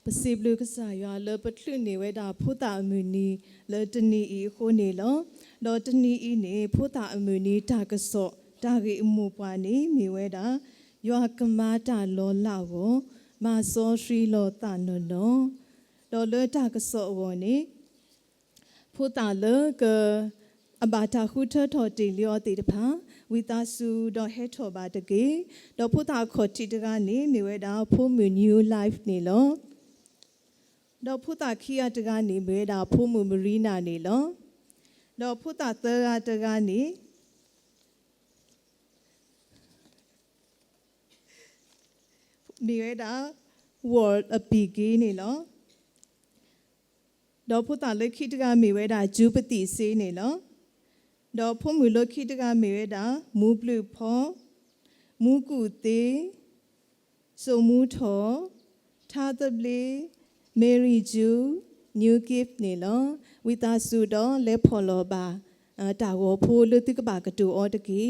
ပစီဘလူကစားရွာလပထွနေဝဲတာဖိုးတာအမူနီလတနီဤခိုနေလောတော့တနီဤနေဖိုးတာအမူနီတာကစော့တာဂီအမှုပွားနေမိဝဲတာရွာကမာတာလောလာကိုမစောရှိလောတာနော်နော်တော့လတာကစော့ဝနေဖိုးတာလကအဘာတာခုထထော်တီလျောတီတဖာဝီတာဆူတော့ဟဲထော်ပါတကေတော့ဖိုးတာခေါ်တီတကနေမိဝဲတာဖိုးမူ new life နေလောတော့ဖုတာခီယာတကနေမဲတာဖိုးမူမရီနာနေလောတော့ဖုတာသရတကနေမိရတာ world အပီကေနေလောတော့ဖုတာလက်ခိတကမိဝဲတာဂျူပတိစေးနေလောတော့ဖိုးမူလက်ခိတကမိဝဲတာမူပလူဖောမူကူသေးစုံမူထောထားတပလီMary Jew new gift နေလောဝီတာဆူတော့လက်ဖော်လောပါတာဝဖိုးလူတိကပါကတူအော်တကီ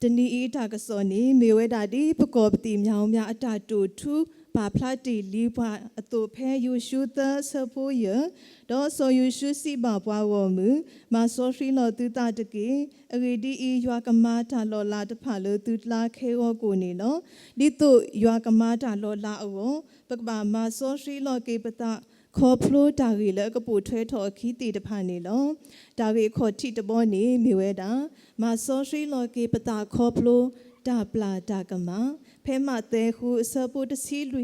တနီဤတာကစောနီမေဝဲတာဒီပကောပတိမြောင်များအတာတူထူပါဖလာတီလီပွားအတူဖဲယူရှုသဆဖိုးရတော့ဆိုယူရှုစီပါပွားဝမူမဆောဖီလောတူတာတကေအဂီဒီဤရွာကမာတာလောလာတဖာလောတူလာခဲဝကိုနေလောဒီတို့ရွာကမာတာလောလာအောပကဘာမဆောဖီလောကေပတာခေါ်ဖလိုတာရီလကပူထွဲထော်ခီတီတဖာနေလောတာရီခေါ်တီတဘောနေမြေဝဲတာမဆောဖီလောကေပတာခေါ်ဖလိုတာပလာတာကမဖဲမတဲ့ခုစပုတစီလူ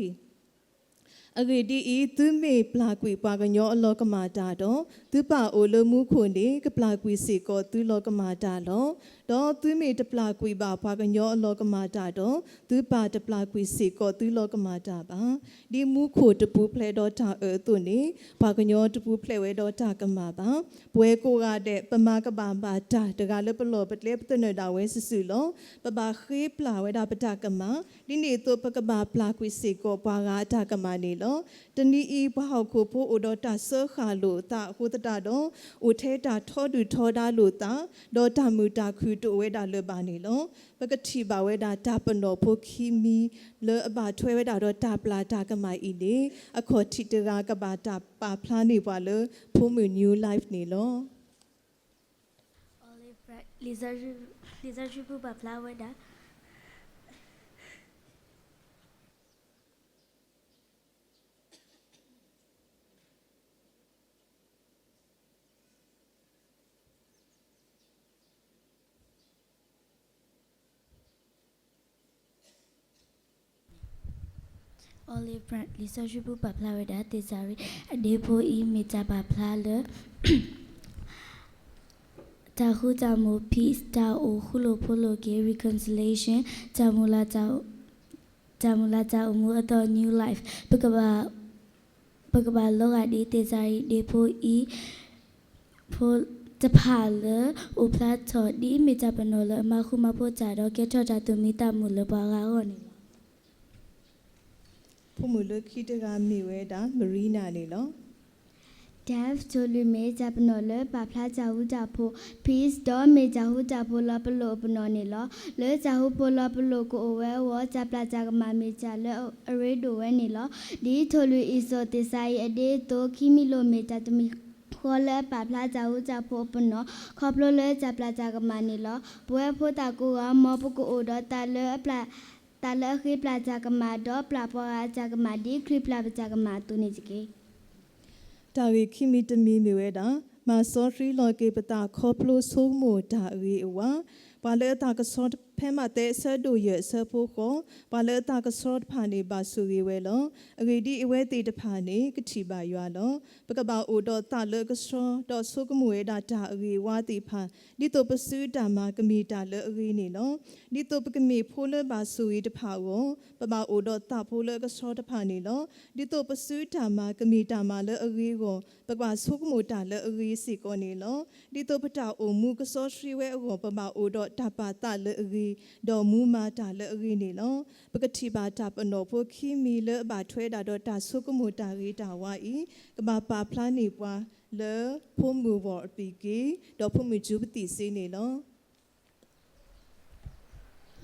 အဂေဒီဤသူမေပလာကွေပါကညောအလောကမာတာတော့သူပါအိုလမှုခွန်ဒီကပလာကွေစီကောသူလောကမာတာလောတော့သူမေတပလာကွေပါပါကညောအလောကမာတာတော့သူပါတပလာကွေစီကောသူလောကမာတာပါဒီမှုခိုတပူဖလဲတော့တာသူနေပါကညောတပူဖလဲဝဲတော့တာကမာပါပွဲကိုကတဲ့ပမာကပါပါတာတကလည်းပလောပတလေပတနေတာဝဲဆဆူလောပပါခေးပလာဝဲတာပတာကမာဒီနေတော့ပကပါပလာကွေစီကောပွားကတာကမာနေလောတနီဤဘဟောက်ကိုဖိုးအိုဒတာဆခါလိုတာဟိုတတာတော့အိုထဲတာထောဒူထောဒါလိုတာဒေါ်တာမူတာခူတိုဝဲတာလပါနေလောပကတိပါဝဲတာတာပနောဖိုခီမီလောအပါထွဲဝဲတာတော့တာပလာတာကမိုင်ဤနေအခေါ်တီတရာကပါတာပါဖလားနေပါလောဖိုးမူ new life နေလော Olive Lisa Jubu ba flower da Olive brand Lisa Jubu ba flower da tesari adepo e meja ba flower ta hu ta mo peace ta o khulo pholo ke reconciliation jamula ta mu ato new life pakaba loga di tesari depo e phol ta phala o pla tho di meja panola ma khu ma pho cha do ke tho ta tu mi ta mu lo ba ga ho ni ဖိုးမူလခိတကမိဝဲတာမရီနာနေလော Dev tolu me japnole pa phla jahu japo peace do me jahu japo la plo pno ni lo le jahu polo plo ko we wo japla jagma me jale are do we ni lo di tolu iso desai ade to kimi lo me jatmi khola pa phla jahu japo pno khoplo le japla jagma ni lo bwe pho ta ko ga mo pu ko do ta le pla ta le khi pla jagma do pla po jagma di khri pla jagma tu ni jike တာရီခိမီတမီမီဝဲတာမဆောဖရီလော်ကေပတာခေါပလိုဆိုးမိုတာရီဝါပါလေတာကဆော့ဖဲမတဲ့ဆဒူရဆဖိုကိုပါလေတာကဆော့ဖာနေပါဆူရီဝဲလောအဂီဒီအဝဲတေတဖာနေကတိပါရွာလောပကပါအိုတော့တာလေကဆော့တော့ဆုကမွေတာတာရီဝါတိဖာဒီတော့ပစူတာမာကမီတာလေအရီနေလောဒီတော့ပကမီဖိုးလေပါဆူရီတဖာကိုပပအိုတော့တာဖိုးလေကဆော့တဖာနေလောဒီတော့ပစူတာမာကမီတာမာလေအရီကိုပကပါဆုကမွေတာလေအရီစီကိုနေလောဒီတော့ပတာအိုမူကဆော့ရှရီဝဲအောပပအိုတော့တာပါတာလေအရီ ดอมูมาตาเลอรีนี่ลอปกติบาตาปนอพวกขี้มีเลอบาถ้วยดาดอตาสุกมูตารีตาวาอีกบาปาพลานี่ปวาเลอพวมูวอร์ปีกีดอพวมูจูปติซีนี่ลอ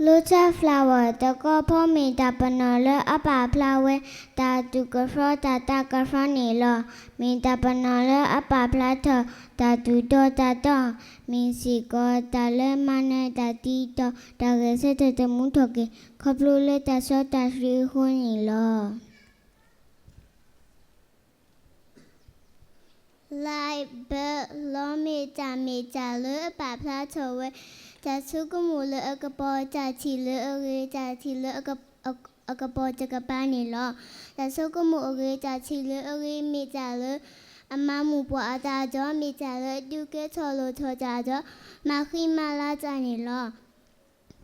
ลูชาฟลาวร์ตะก็พ่อมีตาปนอเลอปาฟลาเวตาตุกฟรอตาตากฟรอนี่ลอมีตาปนอเลอปาฟลาเถตาตุโตตาตอมีสิกอตาเลมาเนตาตีโตตาเกเสตตมุทเกขบลูเลตาโซตาฟรีโคนี่ลอไลเบลอมีจาเลอปาฟลาเถเวจาสุกมูเลอกปอจาทีเลอเกจาทีเลอกปอจะกปานี่ลอจาสุกมูเกจาทีเลอเกมีจาเลอมามูปอาตาจอมีจาเลดูเกทอโลทอจาจอมาခိมาลาจานี่ลอ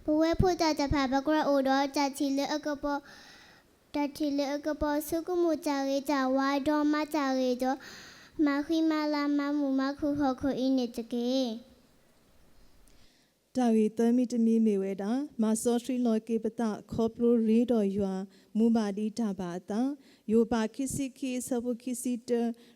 ปเวพูจาจะพาปกระโอดอจาทีเลอกปอจาทีเลอกปอสุกมูจาเกจาวาดอมาจาเกจอมาခိมาลามามูมาคุขอโคอินิตเกตาวีเตมิตมีเมเวดามาซอทรีลอยเกปตะคอปโลรีดอยัวมูบาดีตาบาตาโยปาคิสิคีซาบุคิสิเต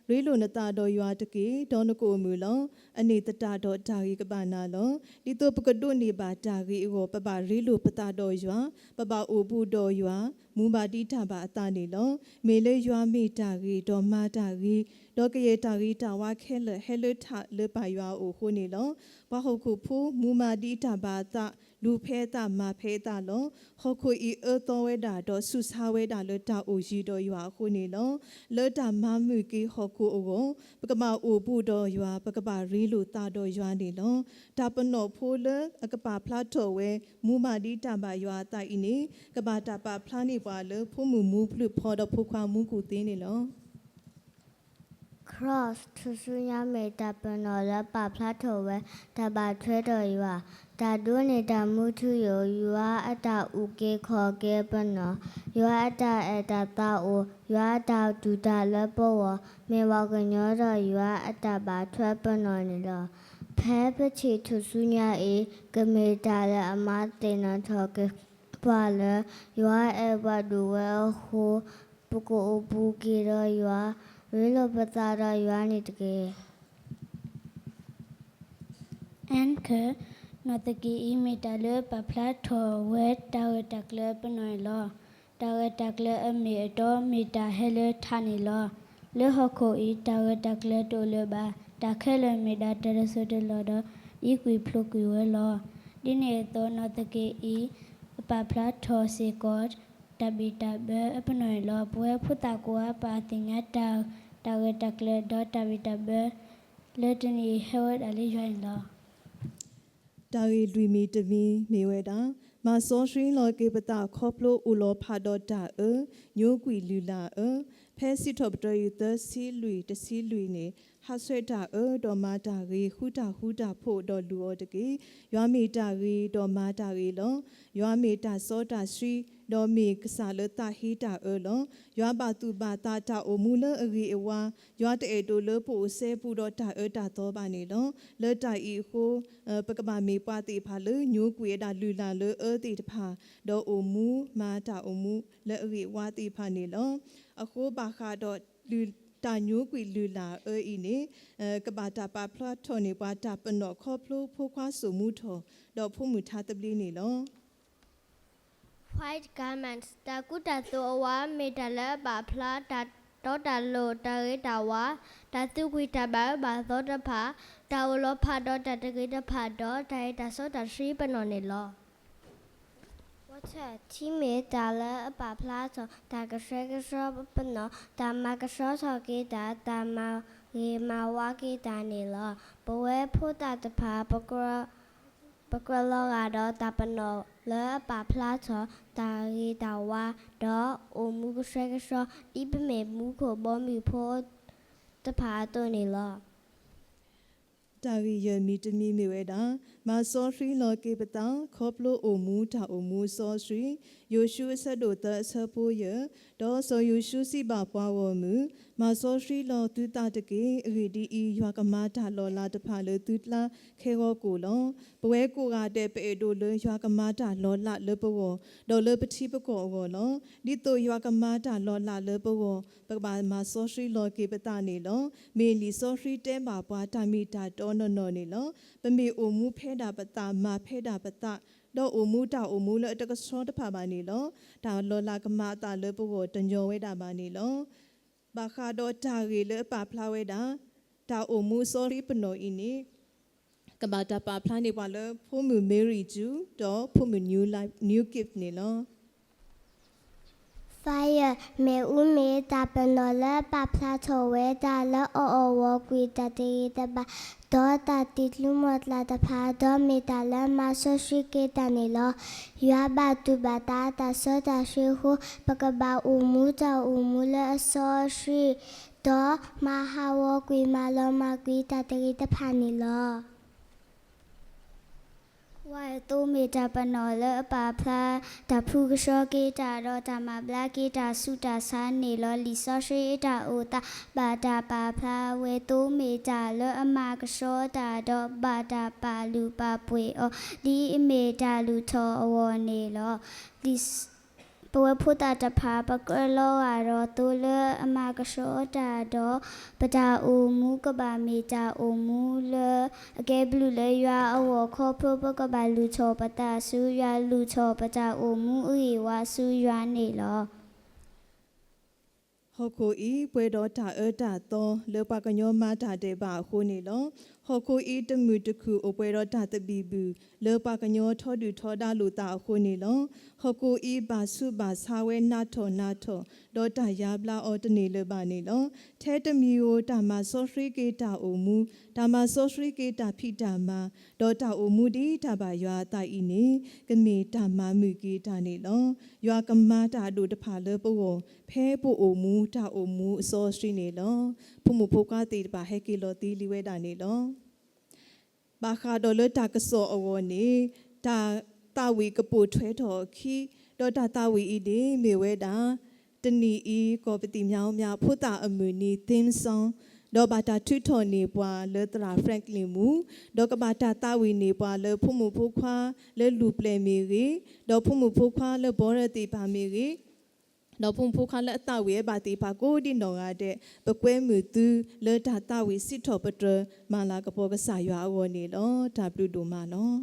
รีโลนตาดอยัวตะกีดอนโกมูลออเนตตาดอตากีกบานาลอดิโตปกดุนีบาตากีโอปบารีโลปตาดอยัวปบาโอบูดอยัวมูบาดีตาบาตานีลอเมเลยัวมีตากีดอมาตากีดอกเยตากีตาวาแค่เลเฮเลทาเลปายัวโอโคนีลอปะฮคุพูมูมาดีตาบาตาလူဖဲတာမဖဲတာလောဟောခွေအတော်ဝဲတာတော့ဆုစားဝဲတာလတာအိုရှိတော့ရွာခုနေလောလတာမမှုကေဟောခုအိုကိုပကမအိုဘူးတော့ရွာပကပရီလူတာတော့ရွာနေလောတာပနောဖိုးလအကပဖလာတော်ဝဲမူမာဒီတပါရွာတိုင်နေကပတာပါဖလာနေပွာလဖိုးမှုမူဖလူဖော်တော့ဖိုးခွာမှုကိုတင်းနေလောcross ทุสุญาเมตาปนอและปาพลาโถเวตาบาเทดอยวาตาดุเนตามุทุโยยัวอัตาอุเกขอเกปนอยัวอัตาเอตาตาโอยัวอัตาดุตาและปวเมวากญอดอยัวอัตาบาทวปนอนิลอแพ้ปะชิทุสุญาเอกเมตาและอมาเตนะทอเกปาและยัวเอวาดูเวโฮปุโกโอบูเกรอยัวรีโลปตาดอยัวนิตเกanchor notaki imetale papla tho wet tawe takle pnoi lo tawe takle ame to meta hele thani lo le hokho I tawe takle to le ba takhele meta tereso de lo do ikwi phlokwi we lo dine to notaki I papla tho se kot tabita be pnoi lo pwe phuta ko pa tinya tawe takle do tabita be le tini hewet ali join loတာရီလူမီတမီမေဝဲတာမာဆောရှင်းလောကေပတာခေါပလိုဦးလောဖာဒေါတာညိုကွီလူလာဖဲစီထော့ပတရီသစီလူတစီလူနေဟာဆွဲတာဒေါ်မာတာရီဟူတာဖို့ဒေါ်လူော်တကေရွာမီတာရီဒေါ်မာတာရီလောရွာမီတာစောတာရှိဒေါ်မီကစားလတာဟီတာလောရွာပါတူပါတာတာအိုမူလအရီအဝါရွာတဲ့တိုလပိုဆဲပူတော့တာတာတော့ပါနေလောလတာဤဟိုပကပါမေပွားတိဖာလညိုကွေတာလူလာလတိတဖာဒေါ်အိုမူမာတာအိုမူလက်အရီဝါတိဖာနေလောအခုပါခါတော့လူတာညိုကွေလူလာဤနေကဘာတာပါဖလာထော်နေပွားတာပနော့ခေါပလိုဖိုခွာစုမှုထော်တော့ဖုံမှုထားတပလီနေလော white garments ตากุตาตัววาเมตาละบาพลาตาตอตาโลตาเรตาวาตาตุกุตาบาบาโซตาพาตาโอโลพาดอตาตะกิตาพาดอตาเอตาโซตาชีปนอเนลอว่าเธอที่เมตาละบาพลาโซตากระเซกระซอปนอตามากระซอทอกิตาตามาเรมาวากิตาเนลอปเวพูตาตะพาปกระปกลอกาดอตาปนอและปาพลาชอตารีตาวาดอโอมุกเซกชอดิเปเมมุโคบอมีโพตะพาตัวนี่ลอတာရီယမီတမီမေဝဲတာမာဆောရှီလောကေပတာခေါပလိုအိုမူတာအိုမူဆောရှီယိုရှုဆတ်ဒိုတဆပိုယဒေါ်ဆိုယိုရှုစီပါပွားဝမူမ မာစောရှိလောသူတာတကေရီဒီအီရွာကမာတာလောလာတဖာလေသူလာခဲကောကိုလောဘဝဲကိုကတဲ့ပေဒိုလေရွာကမာတာလောလာလေဘောဒေါ်လေပတိပကောကောလောဒီတိုရွာကမာတာလောလာလေဘောပကဘာမာစောရှိလောကေပတာနေလောမေလီစောရှိတဲပါပွားတာမီတာတောနော်နေလောပမေအိုမူဖဲတာပတာမာဖဲတာပတာတော့အိုမူတာအိုမူလေတကစောတဖာပါနေလောဒါလောလာကမာတာလေဘောတညောဝဲတာပါနေလောဘာခါတော့တာရီလေပါဖလာဝဲတာတာအိုမူစောရီပနိုအင်းနီကဘာတာပါဖလာနေပါလေဖိုမူမေရီဂျူတော့ဖိုမူနျူလိုက်နျူဂစ်နေလော Fire me ume tapenola papla towe dala o wo gwi tati taba do tati lumot la tapa do me dala maso shike tanilo yua ba tu bata ta so ta shi hu pakaba umu ta umu la so shi do ma ha wo gwi ma lo ma gwi tati tapa nilo ဝါတူမီတာပနော်လပါဖလာတဖူကရှောကေတာတော့တမဘလာကေတာစုတာဆာနေလောလီဆောရှိတာအိုတာဘာတာပါဖလာဝဲတူမီတာလအမကရှောတာတော့ဘာတာပါလူပါပွေအောဒီအမီတာလူထောအဝနေလောဒီပဝဖူတာတဖာပကလောရတော့တူလအမကရှောတာတော့ပတာအိုမူကဘာမီတာအိုမူလအကဲဘလူလေရွာအဝခေါ်ဖပကဘာလူချောပတာဆူရွာလူချောပတာအိုမူအေဝါဆူရွာနေလော ဟောကိုဤပွဲတော်တာအတာသောလေပကညောမာတာတဲ့ပါခုနေလောဟောကိုဤတမှုတခုအပွဲတော်တာတပီဘူးလေပကညောထောတူထောတာလူတာခုနေလောဟောကိုဤဘာစုဘာဆာဝဲနာထောဒေါ်တာယာဘလာအော်တနေလေပါနေလောထဲတမီယိုတာမဆောရှရီကေတာအိုမူတာမဆောရှရီကေတာဖိတာမဒေါ်တာအိုမူဒီတာပါရွာတိုင်ဤနေကမေတာမမူကေတာနေလောရွာကမာတာတို့တဖာလေပို့ဖဲပို့အိုမူတာအိုမူအစောရှိနေလောဖုံမဖိုကာတီပါဟဲကီလောတီလီဝဲတာနေလောဘာခါဒေါ်လတာကစောအဝနေတာတာဝီကပိုထွဲတော်ခီဒေါ်တာဝီဤဒီမေဝဲတာတနီဤကောပတိမြောင်းများဖုတာအမူနီသင်းဆောင်ဒေါ်ဘာတာထွထော်နေပွာလေတရာဖရန့်ကလင်မူဒေါ်ကဘာတာတာဝီနေပွာလေဖုံမဖိုခွာလေလူပလေမီရီဒေါ်ဖုံမဖိုခွာလေဘောရတိပါမီရီနော်ဖုန်ဖိုခါလက်အတဝေဘာတိပါကိုဒီနော်ရတဲ့ပကွဲမှုသူလေတာတဝေစစ်ထော်ပတမာလာကပေါ်ကဆာရွာအဝနေလောဒါပလူတိုမာနော်